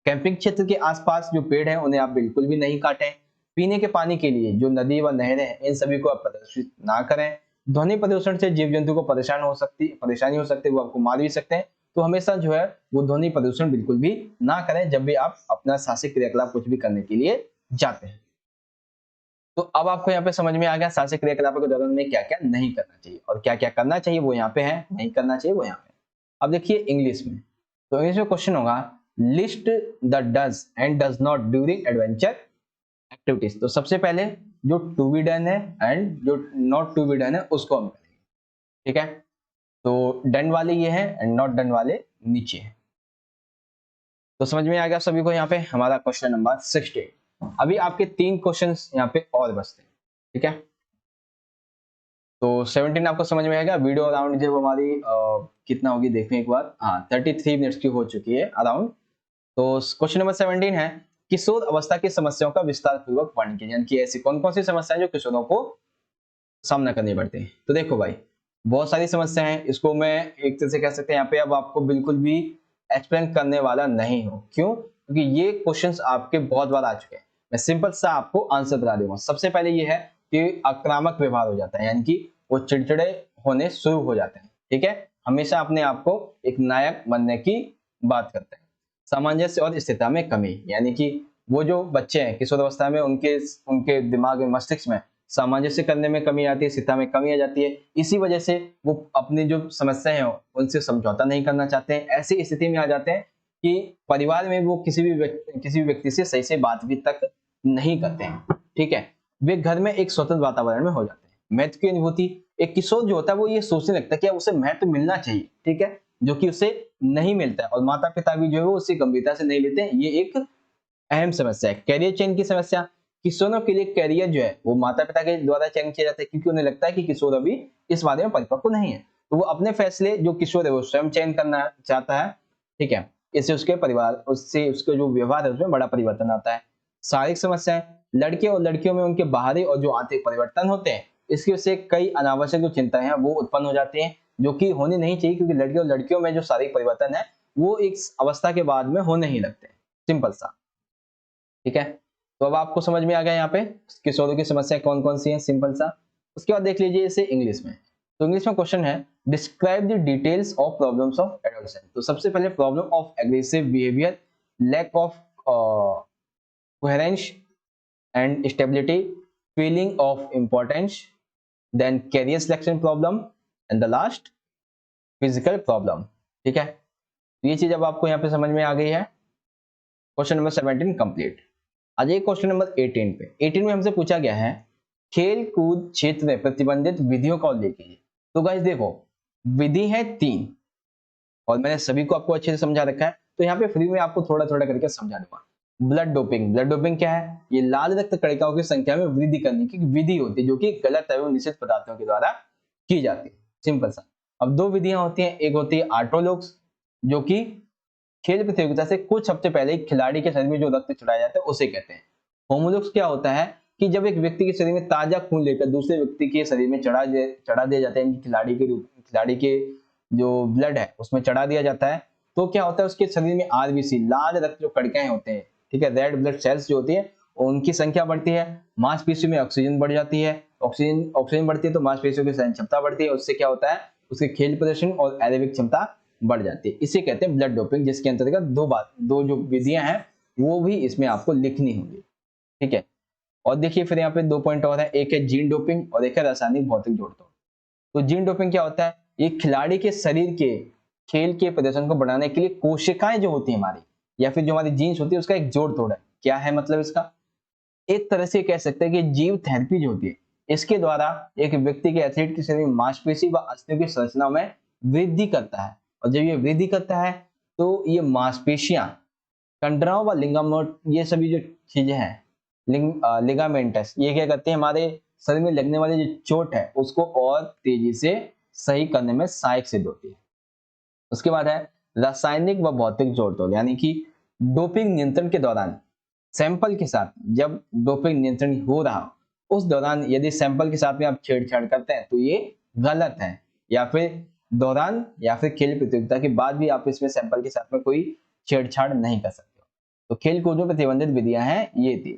कैंपिंग क्षेत्र के आसपास जो पेड़ हैं उन्हें आप बिल्कुल भी नहीं काटें। पीने के पानी के लिए जो नदी व नहरें हैं इन सभी को आप प्रदूषित ना करें। ध्वनि प्रदूषण से जीव जंतु को परेशानी हो सकती है, वो आपको मार भी सकते हैं। तो हमेशा जो है वो ध्वनि प्रदूषण बिल्कुल भी ना करें जब भी आप अपना साहसिक क्रियाकलाप कुछ भी करने के लिए जाते हैं। तो अब आपको यहाँ पे समझ में आ गया साहसिक क्रियाकलापों के दौरान में क्या क्या नहीं करना चाहिए और क्या क्या करना चाहिए वो यहाँ पे है, नहीं करना चाहिए वो यहाँ पे। अब देखिए इंग्लिश में, तो इंग्लिश में क्वेश्चन होगा list the does and does not during adventure activities. तो सबसे पहले जो टू बी डन है एंड जो नॉट टू बी डन है उसको हम करेंगे, ठीक है। तो डन वाले ये है एंड नॉट डन वाले नीचे है। तो समझ में आ गया सभी को यहाँ पे हमारा क्वेश्चन नंबर 16। अभी आपके 3 क्वेश्चंस यहाँ पे और बचते हैं, ठीक है। तो 17 आपको समझ में आएगा। वीडियो अराउंड जब हमारी कितना होगी देखने एक बार, 33 मिनट्स की हो चुकी है अराउंड। तो क्वेश्चन नंबर 17 है किशोर अवस्था की समस्याओं का विस्तार पूर्वक वर्णन कीजिए, यानी कि ऐसी कौन कौन सी समस्याएं जो किशोरों को सामना करनी पड़ती है। तो देखो भाई बहुत सारी समस्याएं हैं, इसको मैं एक तरह से कह सकते हैं यहाँ पे अब आपको बिल्कुल भी एक्सप्लेन करने वाला नहीं हूँ। क्यों? क्योंकि ये क्वेश्चंस आपके बहुत बार आ चुके हैं। मैं सिंपल सा आपको आंसर बता दूंगा। सबसे पहले ये है कि आक्रामक व्यवहार हो जाता है, यानी कि वो चिड़चिड़े होने शुरू हो जाते हैं, ठीक है। हमेशा अपने आप को एक नायक बनने की बात करते हैं। सामंजस्य और स्थिरता में कमी, यानी कि वो जो बच्चे हैं किशोर अवस्था में उनके उनके दिमाग में, मस्तिष्क में सामंजस्य करने में कमी आती है, स्थिरता में कमी आ जाती है। इसी वजह से वो अपनी जो समस्याएं हैं उनसे समझौता नहीं करना चाहते हैं। ऐसी स्थिति में आ जाते हैं कि परिवार में वो किसी भी व्यक्ति से सही से बातचीत तक नहीं करते हैं, ठीक है। वे घर में एक स्वतंत्र वातावरण में हो जाते हैं। महत्व की अनुभूति, एक किशोर जो होता है वो ये सोचने लगता है कि उसे महत्व मिलना चाहिए, ठीक है, जो कि उसे नहीं मिलता है। और माता पिता भी जो है वो उसे गंभीरता से नहीं लेते हैं। ये एक अहम समस्या है। कैरियर चयन की समस्या, किशोरों के लिए कैरियर जो है वो माता पिता के द्वारा चयन किया जाता है, क्योंकि उन्हें लगता है कि किशोर अभी इस बारे में परिपक्व नहीं है। तो वो अपने फैसले जो किशोर है वो स्वयं चयन करना चाहता है, ठीक है। इससे उसके परिवार, उससे उसके जो व्यवहार है उसमें बड़ा परिवर्तन आता है। शारीरिक समस्याएं, लड़के और लड़कियों में उनके बाहरी और जो आंतरिक परिवर्तन होते हैं इसकी वजह से कई अनावश्यक जो चिंताएं हैं वो उत्पन्न हो जाती हैं, जो कि होनी नहीं चाहिए, क्योंकि लड़के और लड़कियों में जो शारीरिक परिवर्तन है वो एक अवस्था के बाद में होने ही लगते हैं। सिंपल सा, ठीक है। तो अब आपको समझ में आ गया यहाँ पे किशोरों की समस्या कौन कौन सी है, सिंपल सा। उसके बाद देख लीजिए इसे इंग्लिश में। तो इंग्लिश में क्वेश्चन है describe the details of problems of adolescent. तो सबसे पहले problem of aggressive behaviour, lack of coherence and stability, feeling of importance, then career selection problem and the last physical problem, ठीक है। तो ये चीज अब आपको यहाँ पे समझ में आ गई है। Question number 17 complete. आ जाइए क्वेश्चन नंबर 18 पे। 18 में हमसे पूछा गया है खेल कूद क्षेत्र में प्रतिबंधित विधियों का उल्लेख कीजिए। तो गाइस देखो, विधि है 3 और मैंने सभी को आपको अच्छे से समझा रखा है, तो यहाँ पे फ्री में आपको थोड़ा थोड़ा करके समझा दूंगा। ब्लड डोपिंग, ब्लड डोपिंग क्या है? ये लाल रक्त कणिकाओं की संख्या में वृद्धि करने की विधि होती है जो कि गलत एवं निषिद्ध पदार्थों के द्वारा की जाती है। सिंपल सा। अब 2 विधियां होती हैं, एक होती है ऑटोलॉग्स जो कि खेल प्रतियोगिता से कुछ हफ्ते पहले ही खिलाड़ी के शरीर में जो रक्त चढ़ाया जाता है उसे कहते हैं। होमोलॉग्स क्या होता है कि जब एक व्यक्ति के शरीर में ताजा खून लेकर दूसरे व्यक्ति के शरीर में चढ़ा दिया जाता है, खिलाड़ी के जो ब्लड है उसमें चढ़ा दिया जाता है, तो क्या होता है उसके शरीर में आरबीसी लाल रक्त जो कणिकाएं होते हैं, ठीक है, रेड ब्लड सेल्स जो होती है उनकी संख्या बढ़ती है, मांसपेशियों में ऑक्सीजन बढ़ जाती है, ऑक्सीजन बढ़ती है तो मांसपेशियों की सहन क्षमता बढ़ती है, उससे क्या होता है उसके खेल प्रदर्शन और एरोबिक क्षमता बढ़ जाती है। इसे कहते हैं ब्लड डोपिंग, जिसके अंतर्गत दो जो विधियां हैं वो भी इसमें आपको लिखनी होंगी, ठीक है। और देखिए फिर यहाँ पे 2 पॉइंट और है, एक है जीन डोपिंग और एक है रासायनिक भौतिक जोड़तोड़। तो जीन डोपिंग क्या होता है? ये खिलाड़ी के शरीर के खेल के प्रदर्शन को बढ़ाने के लिए कोशिकाएं जो होती है हमारी या फिर जो हमारी जीन्स होती है उसका एक जोड़ तोड़ है। क्या है मतलब इसका? एक तरह से कह सकते हैं कि जीव थेरेपी जो होती है इसके द्वारा एक व्यक्ति के एथलीट के शरीर में मांसपेशी व अस्थियों की संरचना में वृद्धि करता है, और जब ये वृद्धि करता है तो ये मांसपेशियां, कंडराओं व लिगामेंट, ये सभी जो चीजें हैं लिगामेंटस, ये क्या करते हैं हमारे शरीर में लगने वाली जो चोट है उसको और तेजी से सही करने में सहायक सिद्ध होती है। उसके बाद है रासायनिक व भौतिक जोड़-तोड़, यानी कि डोपिंग नियंत्रण के दौरान सैंपल के साथ जब डोपिंग नियंत्रण हो रहा उस दौरान यदि सैंपल के साथ में आप छेड़छाड़ करते हैं तो ये गलत है, या फिर दौरान या फिर खेल प्रतियोगिता के बाद भी आप इसमें सैंपल के साथ में कोई छेड़छाड़ नहीं कर सकते। तो खेल कूद में प्रतिबंधित विधियां हैं ये थी,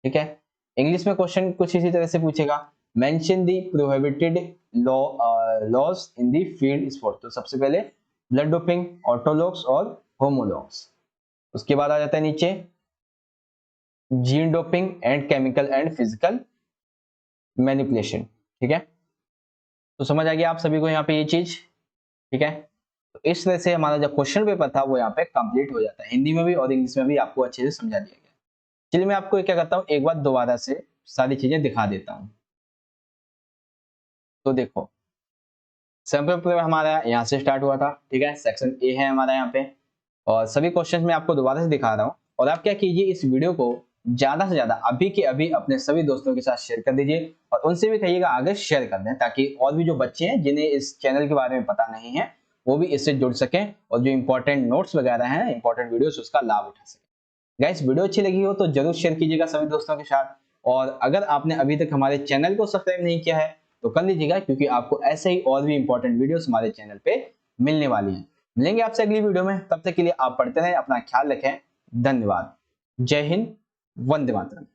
ठीक है। इंग्लिश में क्वेश्चन कुछ इसी तरह से पूछेगा, mention the prohibited laws in the field sport. तो सबसे पहले ब्लड डोपिंग, ऑटोलॉग्स और होमोलॉग्स। उसके बाद आ जाता है नीचे gene doping and chemical and physical manipulation, ठीक है। तो समझ आ गया आप सभी को यहाँ पे ये चीज, ठीक है। तो इस तरह से हमारा जो क्वेश्चन पेपर था वो यहाँ पे कंप्लीट हो जाता है, हिंदी में भी और इंग्लिश में भी आपको अच्छे से समझा दिया गया। चलिए मैं आपको क्या करता हूँ, एक बार दोबारा से सारी चीजें दिखा देता हूँ। तो देखो सैंपल पेपर हमारा यहाँ से स्टार्ट हुआ था, ठीक है, सेक्शन ए है हमारा यहाँ पे, और सभी क्वेश्चन मैं आपको दोबारा से दिखा रहा हूँ। और आप क्या कीजिए, इस वीडियो को ज्यादा से ज्यादा अभी के अभी अपने सभी दोस्तों के साथ शेयर कर दीजिए और उनसे भी कहिएगा आगे शेयर कर दें, ताकि और भी जो बच्चे हैं जिन्हें इस चैनल के बारे में पता नहीं है वो भी इससे जुड़ सकें और जो इंपॉर्टेंट नोट्स वगैरह हैं, इंपॉर्टेंट वीडियोस, उसका लाभ उठा सकें। गाइस वीडियो अच्छी लगी हो तो जरूर शेयर कीजिएगा सभी दोस्तों के साथ, और अगर आपने अभी तक हमारे चैनल को सब्सक्राइब नहीं किया है तो कर लीजिएगा, क्योंकि आपको ऐसे ही और भी इंपॉर्टेंट वीडियोस हमारे चैनल पे मिलने वाली हैं। मिलेंगे आपसे अगली वीडियो में, तब तक के लिए आप पढ़ते रहें, अपना ख्याल रखें, धन्यवाद, जय हिंद, वंदे मातरम।